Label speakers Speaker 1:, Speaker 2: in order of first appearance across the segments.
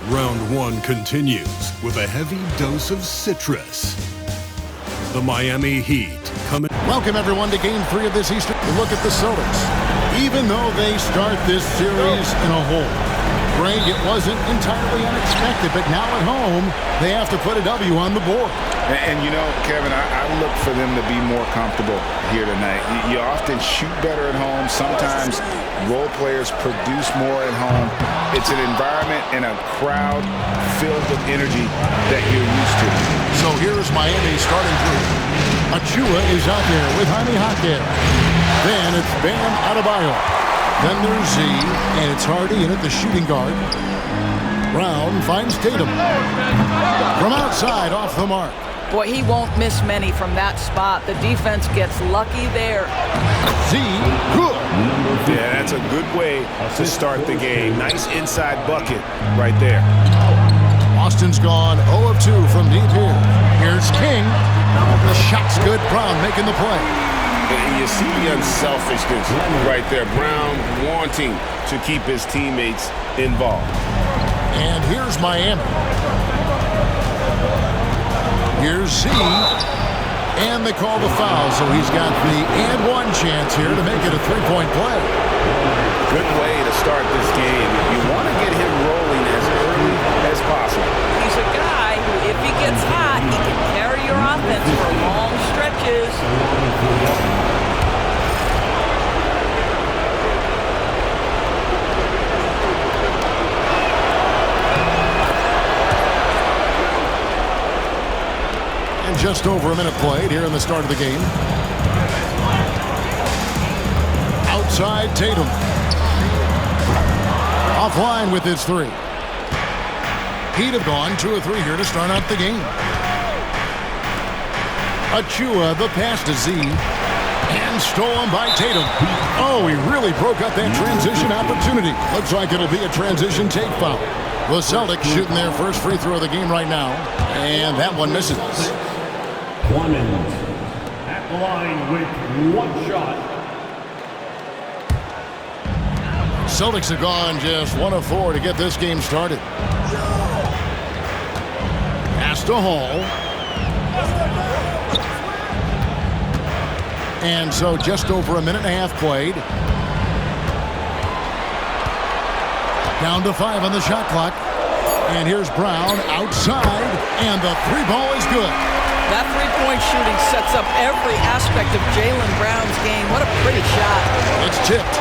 Speaker 1: Round one continues with a heavy dose of citrus. The Miami Heat coming.
Speaker 2: Welcome everyone to Game 3 of this Eastern. Look at the Celtics. Even though they start this series in a hole, Greg, it wasn't entirely unexpected, but now at home, they have to put a W on the board.
Speaker 3: And you know, Kevin, I look for them to be more comfortable here tonight. You often shoot better at home. Sometimes role players produce more at home. It's an environment and a crowd filled with energy that you're used to.
Speaker 2: So here's Miami's starting group. Achua is out there with Jaime Jaquez. Then it's Bam Adebayo. Then there's Z, and it's Hardy in at the shooting guard. Brown finds Tatum. From outside, off the mark.
Speaker 4: Boy, he won't miss many from that spot. The defense gets lucky there.
Speaker 2: Z, good.
Speaker 3: Yeah, that's a good way to start the game. Nice inside bucket right there.
Speaker 2: Austin's gone 0 of 2 from deep here. Here's King. The shot's good. Brown making the play.
Speaker 3: And you see the unselfishness right there. Brown wanting to keep his teammates involved.
Speaker 2: And here's Miami. Here's Z. And they call the foul, so he's got the and one chance here to make it a three-point play.
Speaker 3: Good way to start this game. You want to get him rolling as early as possible.
Speaker 4: He's a guy who, if he gets hot, he can carry your offense for long stretches.
Speaker 2: And just over a minute played here in the start of the game. Outside Tatum. Offline with his three. He'd have gone 2 of 3 here to start out the game. Achua, the pass to Z. And stolen by Tatum. Oh, he really broke up that transition opportunity. Looks like it'll be a transition take foul. The Celtics shooting their first free throw of the game right now. And that one misses.
Speaker 5: Clemens at the line with 1 shot.
Speaker 2: Celtics have gone just 1 of 4 to get this game started. Pass to Hall. And so just over a minute and a half played. Down to 5 on the shot clock. And here's Brown outside. And the 3-ball is good.
Speaker 4: That three-point shooting sets up every aspect of Jaylen Brown's game. What a pretty shot.
Speaker 2: It's tipped.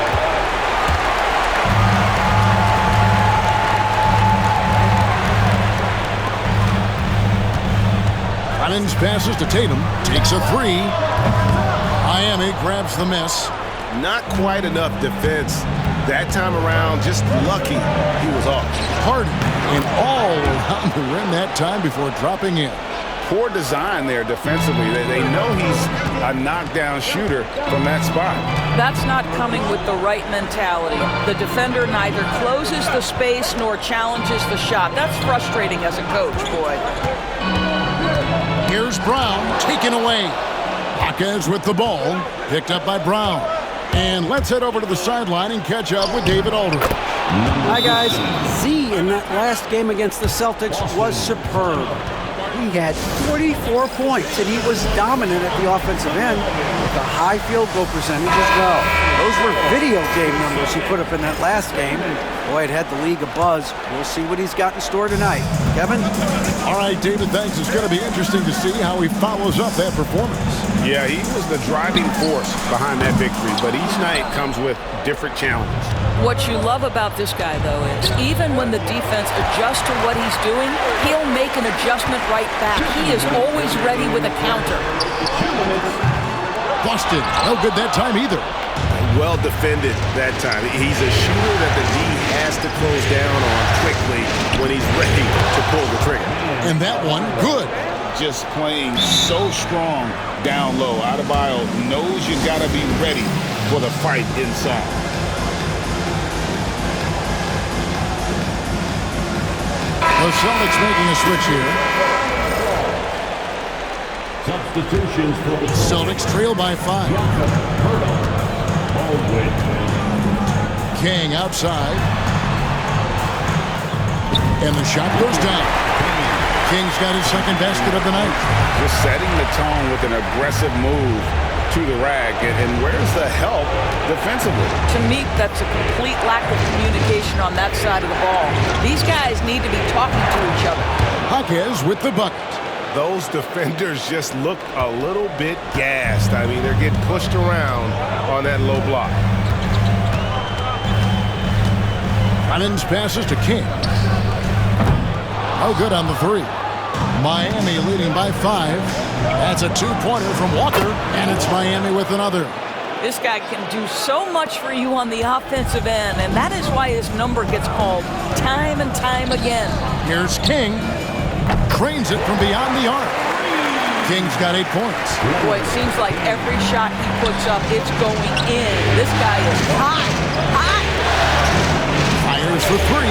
Speaker 2: Clemens passes to Tatum. Takes a 3. Miami grabs the miss.
Speaker 3: Not quite enough defense that time around. Just lucky he was off.
Speaker 2: Hardy and all around the rim that time before dropping in.
Speaker 3: Poor design there defensively. They know he's a knockdown shooter from that spot.
Speaker 4: That's not coming with the right mentality. The defender neither closes the space nor challenges the shot. That's frustrating as a coach, boy.
Speaker 2: Here's Brown, taken away. Jaquez with the ball, picked up by Brown. And let's head over to the sideline and catch up with David Aldridge.
Speaker 6: Hi, guys. Z in that last game against the Celtics was superb. He had 44 points, and he was dominant at the offensive end with a high field goal percentage as well. Those were video game numbers he put up in that last game. And boy, it had the league abuzz. We'll see what he's got in store tonight. Kevin?
Speaker 2: All right, David, thanks. It's going to be interesting to see how he follows up that performance.
Speaker 3: Yeah, he was the driving force behind that victory, but each night comes with different challenges.
Speaker 4: What you love about this guy, though, is even when the defense adjusts to what he's doing, he'll make an adjustment right back. He is always ready with a counter.
Speaker 2: Busted. No good that time either.
Speaker 3: Well defended that time. He's a shooter that the D has to close down on quickly when he's ready to pull the trigger.
Speaker 2: And that one, good.
Speaker 3: Just playing so strong down low. Adebayo knows you got to be ready for the fight inside.
Speaker 2: The Celtics making a switch here.
Speaker 5: Substitutions for the
Speaker 2: Celtics trail by 5. King outside. And the shot goes down. King's got his second basket of the night.
Speaker 3: Just setting the tone with an aggressive move to the rack. And where's the help defensively?
Speaker 4: To me, that's a complete lack of communication on that side of the ball. These guys need to be talking to each other.
Speaker 2: Jaquez with the bucket.
Speaker 7: Those defenders just look a little bit gassed. I mean, they're getting pushed around on that low block.
Speaker 2: Rollins passes to King. Oh, good on the three. Miami leading by 5. That's a two-pointer from Walker, and it's Miami with another.
Speaker 4: This guy can do so much for you on the offensive end, and that is why his number gets called time and time again.
Speaker 2: Here's King. Cranes it from beyond the arc. King's got 8 points.
Speaker 4: Boy, it seems like every shot he puts up, it's going in. This guy is hot, hot.
Speaker 2: Fires for 3.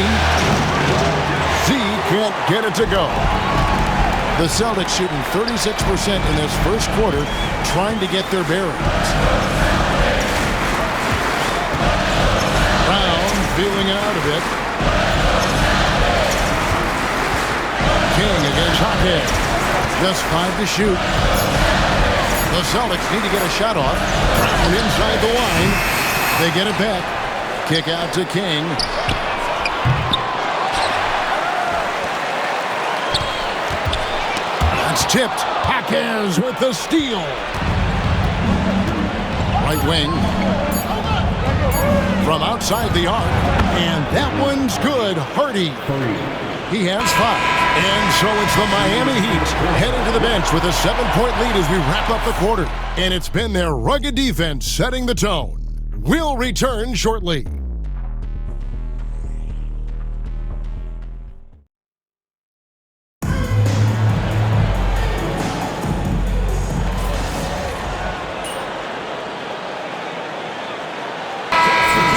Speaker 2: Z can't get it to go. The Celtics shooting 36% in this first quarter, trying to get their bearings. Brown feeling it out a bit. King against Jaquez. Just 5 to shoot. The Celtics need to get a shot off. Brown inside the line. They get it back. Kick out to King. It's tipped. Jaquez with the steal. Right wing. From outside the arc. And that one's good. Hardy. He has 5. And so it's the Miami Heat heading to the bench with a 7-point lead as we wrap up the quarter. And it's been their rugged defense setting the tone. We'll return shortly.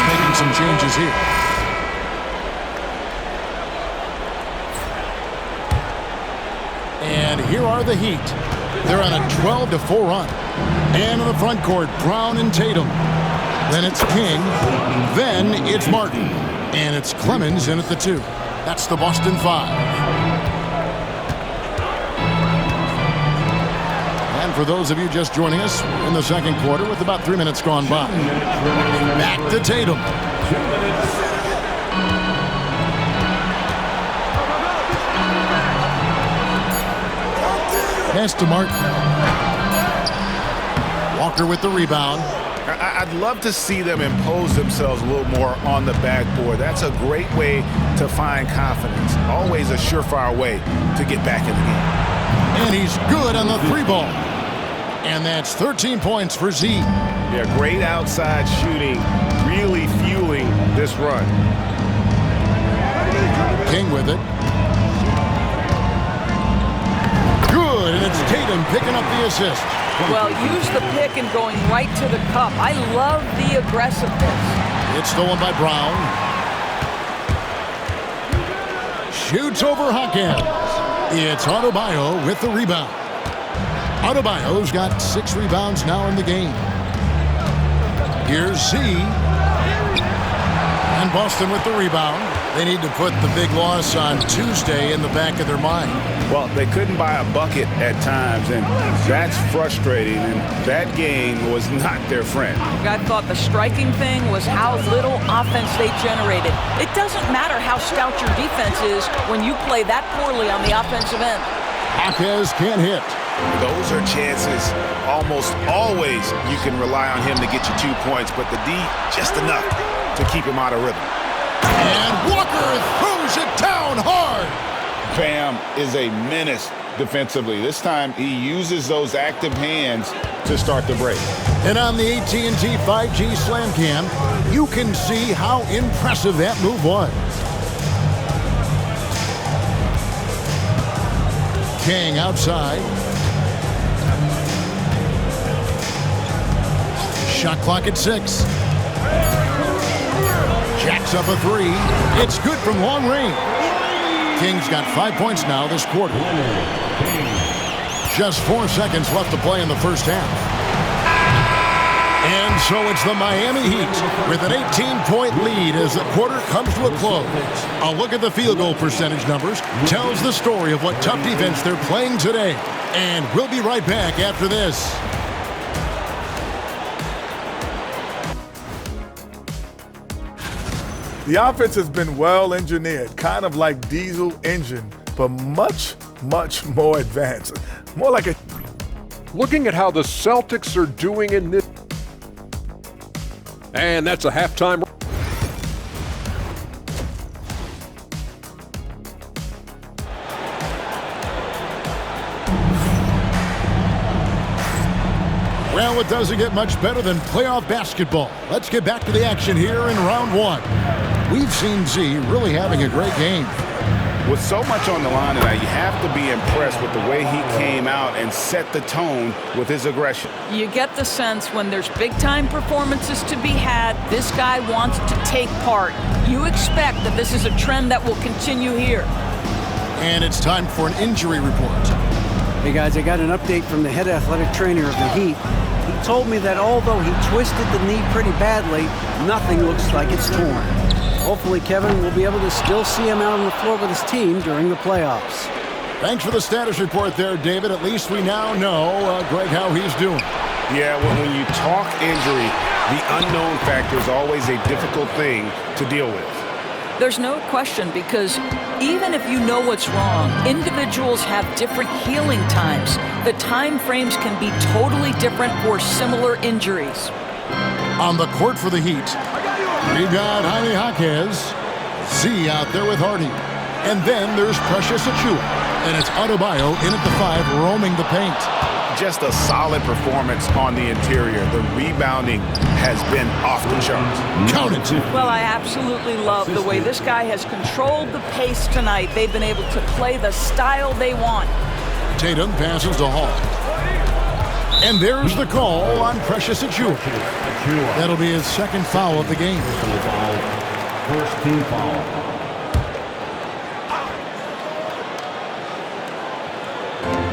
Speaker 2: Making some changes here. And here are the Heat. They're on a 12-4 run. And in the front court, Brown and Tatum. Then it's King. Then it's Martin. And it's Clemens in at the 2. That's the Boston 5. And for those of you just joining us, we're in the second quarter with about 3 minutes gone by. Back to Tatum. Pass to Martin. Walker with the rebound.
Speaker 3: I'd love to see them impose themselves a little more on the backboard. That's a great way to find confidence. Always a surefire way to get back in the game.
Speaker 2: And he's good on the 3 ball. And that's 13 points for Z.
Speaker 3: Yeah, great outside shooting, really fueling this run.
Speaker 2: King with it. Good, and it's Tatum picking up the assist.
Speaker 4: Well, use the pick and going right to the cup. I love the aggressiveness.
Speaker 2: It's stolen by Brown. Shoots over Jaquez. It's Adebayo with the rebound. Adebayo's got 6 rebounds now in the game. Here's Z. And Boston with the rebound. They need to put the big loss on Tuesday in the back of their mind.
Speaker 3: Well, they couldn't buy a bucket at times, and that's frustrating, and that game was not their friend.
Speaker 4: I thought the striking thing was how little offense they generated. It doesn't matter how stout your defense is when you play that poorly on the offensive end.
Speaker 2: Jaquez can't hit.
Speaker 3: Those are chances. Almost always you can rely on him to get you 2 points, but the D, just enough to keep him out of rhythm.
Speaker 2: And Walker throws it down hard.
Speaker 3: Bam is a menace defensively. This time he uses those active hands to start the break.
Speaker 2: And on the AT&T 5G Slam Cam, you can see how impressive that move was. King outside. Shot clock at 6. Jacks up a 3. It's good from long range. King's got 5 points now this quarter. Just 4 seconds left to play in the first half. And And so it's the Miami Heat with an 18-point lead as the quarter comes to a close. A look at the field goal percentage numbers tells the story of what tough defense they're playing today. And we'll be right back after this.
Speaker 8: The offense has been well engineered, kind of like diesel engine, but much, much more advanced. More like a...
Speaker 9: Looking at how the Celtics are doing in this. And that's a halftime.
Speaker 2: Well, it doesn't get much better than playoff basketball. Let's get back to the action here in round one. We've seen Z really having a great game.
Speaker 3: With so much on the line tonight, you have to be impressed with the way he came out and set the tone with his aggression.
Speaker 4: You get the sense when there's big-time performances to be had, this guy wants to take part. You expect that this is a trend that will continue here.
Speaker 2: And it's time for an injury report.
Speaker 6: Hey guys, I got an update from the head athletic trainer of the Heat. He told me that although he twisted the knee pretty badly, nothing looks like it's torn. Hopefully, Kevin will be able to still see him out on the floor with his team during the playoffs.
Speaker 2: Thanks for the status report there, David. At least we now know, Greg, how he's doing.
Speaker 3: Yeah, well, when you talk injury, the unknown factor is always a difficult thing to deal with.
Speaker 4: There's no question, because even if you know what's wrong, individuals have different healing times. The time frames can be totally different for similar injuries.
Speaker 2: On the court for the Heat, we've got Jaime Jaquez, Z out there with Hardy. And then there's Precious Achiuwa, and it's Adebayo in at the 5, roaming the paint.
Speaker 3: Just a solid performance on the interior. The rebounding has been off the charts.
Speaker 2: Count it.
Speaker 4: Well, I absolutely love the way this guy has controlled the pace tonight. They've been able to play the style they want.
Speaker 2: Tatum passes to Hall. And there's the call on Precious Achiuwa. That'll be his second foul of the game.
Speaker 5: First team foul.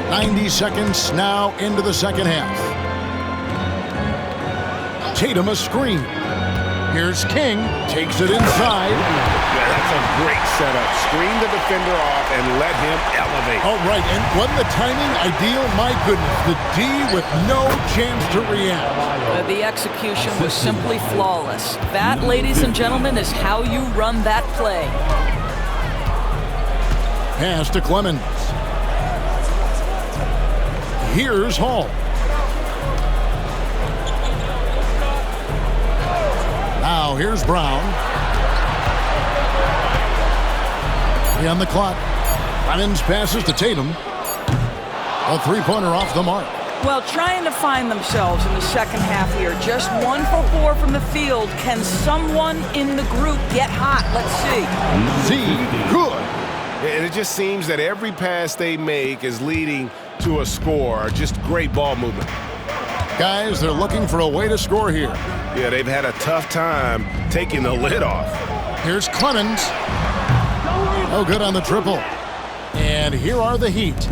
Speaker 2: 90 seconds now into the second half. Tatum a screen. Here's King, takes it inside.
Speaker 3: Yeah, that's a great setup. Screen the defender off and let him elevate.
Speaker 2: All right, and wasn't the timing ideal? My goodness, the D with no chance to react.
Speaker 4: The execution was simply flawless. That, ladies and gentlemen, is how you run that play.
Speaker 2: Pass to Clemens. Here's Hall. Now here's Brown. On the clock. Clemens passes to Tatum. A three-pointer off the mark.
Speaker 4: Well, trying to find themselves in the second half here. Just 1 for 4 from the field. Can someone in the group get hot? Let's see.
Speaker 2: Z, good.
Speaker 7: And it just seems that every pass they make is leading to a score. Just great ball movement.
Speaker 2: Guys, they're looking for a way to score here.
Speaker 7: Yeah, they've had a tough time taking the lid off.
Speaker 2: Here's Clemens. Oh, good on the triple. And here are the Heat.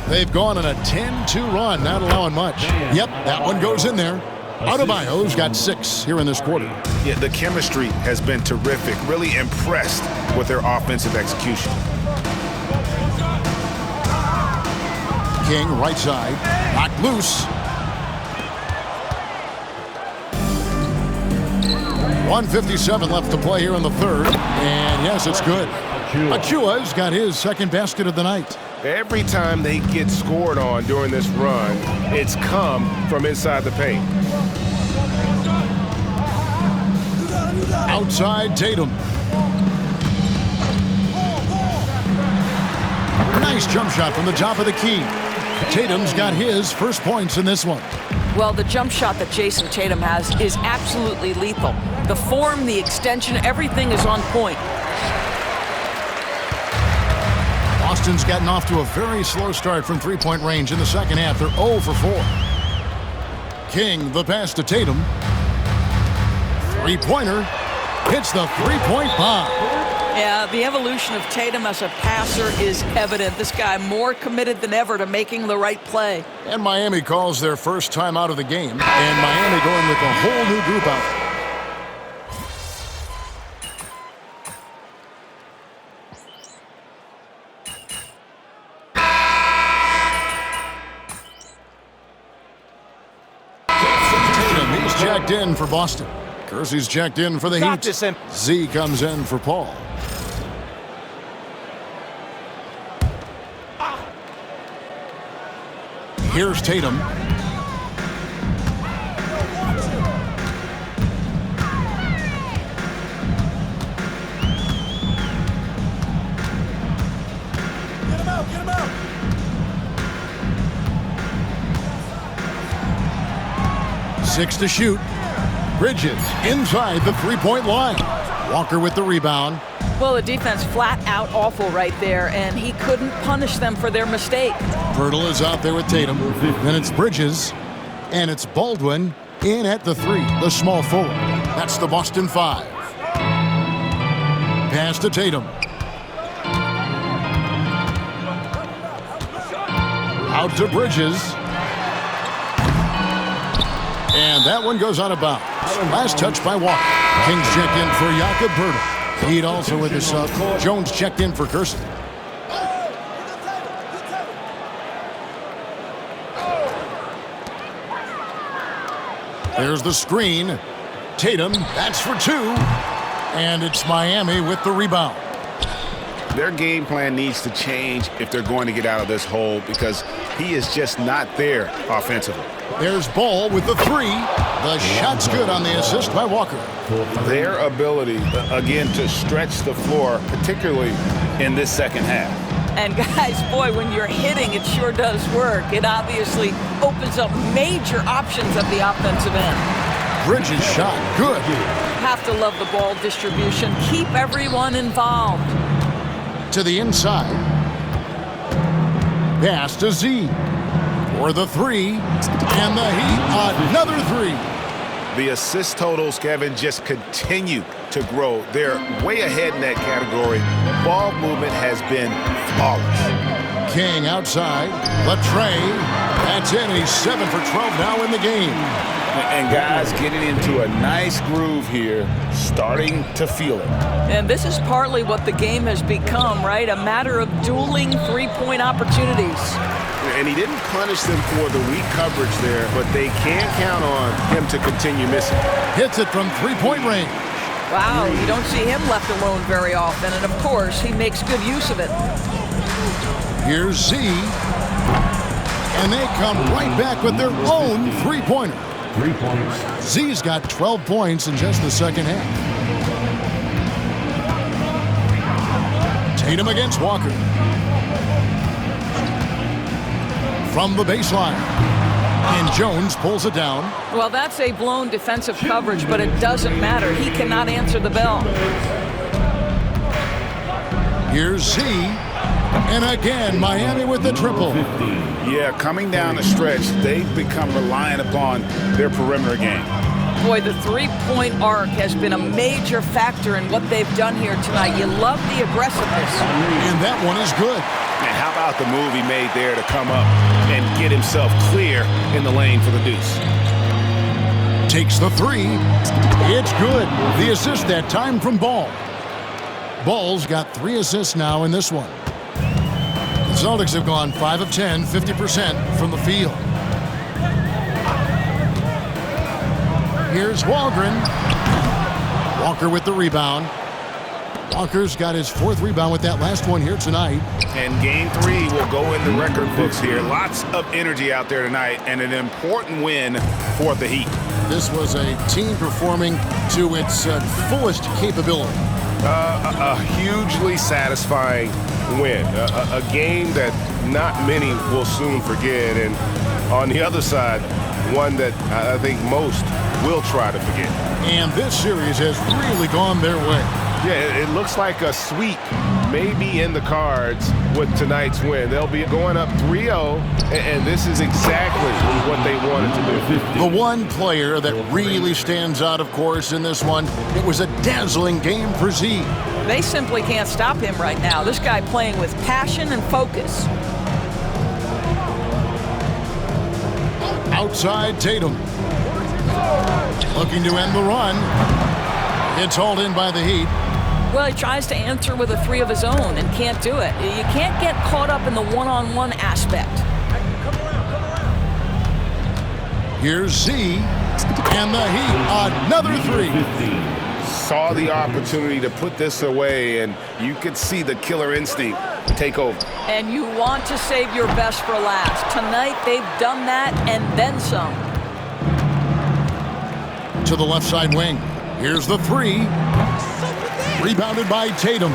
Speaker 2: They've gone on a 10-2 run, not allowing much. Yep, that one goes in there. Adebayo's got 6 here in this quarter.
Speaker 3: Yeah, the chemistry has been terrific. Really impressed with their offensive execution.
Speaker 2: King, right side, knocked loose. 1:57 left to play here in the third. And yes, it's good. Achiuwa's got his second basket of the night.
Speaker 7: Every time they get scored on during this run, it's come from inside the paint.
Speaker 2: Outside Tatum. Nice jump shot from the top of the key. Tatum's got his first points in this one.
Speaker 4: Well, the jump shot that Jason Tatum has is absolutely lethal. The form, the extension, everything is on point.
Speaker 2: Boston's gotten off to a very slow start from three-point range in the second half. They're 0 for 4. King, the pass to Tatum. Three-pointer. Hits the three-point bomb.
Speaker 4: Yeah, the evolution of Tatum as a passer is evident. This guy more committed than ever to making the right play.
Speaker 2: And Miami calls their first time out of the game. And Miami going with a whole new group out. Tatum, he's checked in for Boston. Kersey's checked in for the Heat. Z comes in for Paul. Here's Tatum.
Speaker 10: Get him out!
Speaker 2: Six to shoot. Bridges inside the three-point line. Walker with the rebound.
Speaker 4: Well, the defense flat out awful right there, and he couldn't punish them for their mistake.
Speaker 2: Pirtle is out there with Tatum. Then it's Bridges, and it's Baldwin in at the three, the small forward. That's the Boston 5. Pass to Tatum. Out to Bridges. And that one goes out of bounds. Last touch by Walker. Kings checked in for Jakob Poeltl. Heat also with his sub. Jones checked in for Kersey. There's the screen. Tatum, that's for two. And it's Miami with the rebound.
Speaker 3: Their game plan needs to change if they're going to get out of this hole because he is just not there offensively.
Speaker 2: There's Ball with the three. The shot's good on the assist by Walker.
Speaker 3: Their ability, again, to stretch the floor, particularly in this second half.
Speaker 4: And guys, boy, when you're hitting, it sure does work. It obviously opens up major options at the offensive end.
Speaker 2: Bridges shot, good.
Speaker 4: Have to love the ball distribution. Keep everyone involved.
Speaker 2: To the inside. Pass to Z. For the three. And the Heat, another three.
Speaker 3: The assist totals, Kevin, just continue to grow. They're way ahead in that category. Ball movement has been flawless.
Speaker 2: King outside. Latrey. That's in. He's 7 for 12 now in the game.
Speaker 3: And guys getting into a nice groove here, starting to feel it.
Speaker 4: And this is partly what the game has become, right? A matter of dueling three-point opportunities.
Speaker 7: And he didn't punish them for the weak coverage there, but they can't count on him to continue missing.
Speaker 2: Hits it from three-point range.
Speaker 4: Wow, you don't see him left alone very often, and of course, he makes good use of it.
Speaker 2: Here's Z. And they come right back with their own three-pointer.
Speaker 5: 3 points.
Speaker 2: Z's got 12 points in just the second half. Tatum against Walker. From the baseline. And Jones pulls it down.
Speaker 4: Well, that's a blown defensive coverage, but it doesn't matter. He cannot answer the bell.
Speaker 2: Here's Z. And again, Miami with the triple.
Speaker 3: Yeah, coming down the stretch, they've become reliant upon their perimeter game.
Speaker 4: Boy, the three-point arc has been a major factor in what they've done here tonight. You love the aggressiveness.
Speaker 2: And that one is good.
Speaker 3: And how about the move he made there to come up and get himself clear in the lane for the deuce?
Speaker 2: Takes the three. It's good. The assist that time from Ball. Ball's got 3 assists now in this one. The Celtics have gone 5 of 10, 50% from the field. Here's Walgren. Walker with the rebound. Walker's got his 4th rebound with that last one here tonight.
Speaker 3: And game 3 will go in the record books here. Lots of energy out there tonight and an important win for the Heat.
Speaker 2: This was a team performing to its fullest capability.
Speaker 7: A hugely satisfying win. A game that not many will soon forget. And on the other side, one that I think most will try to forget.
Speaker 2: And this series has really gone their way.
Speaker 7: Yeah, it looks like a sweep may be in the cards with tonight's win. They'll be going up 3-0, and this is exactly what they wanted to do.
Speaker 2: The one player that really stands out, of course, in this one, it was a dazzling game for Z.
Speaker 4: They simply can't stop him right now. This guy playing with passion and focus.
Speaker 2: Outside Tatum. Looking to end the run. It's hauled in by the Heat.
Speaker 4: Well, he tries to answer with a three of his own and can't do it. You can't get caught up in the one-on-one aspect.
Speaker 2: Here's Z, and the Heat, another three.
Speaker 7: Saw the opportunity to put this away, and you could see the killer instinct take over.
Speaker 4: And you want to save your best for last. Tonight, they've done that and then some.
Speaker 2: To the left side wing. Here's the three. Rebounded by Tatum.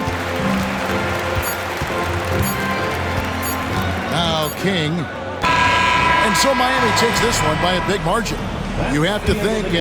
Speaker 2: Now King. And so Miami takes this one by a big margin. You have to think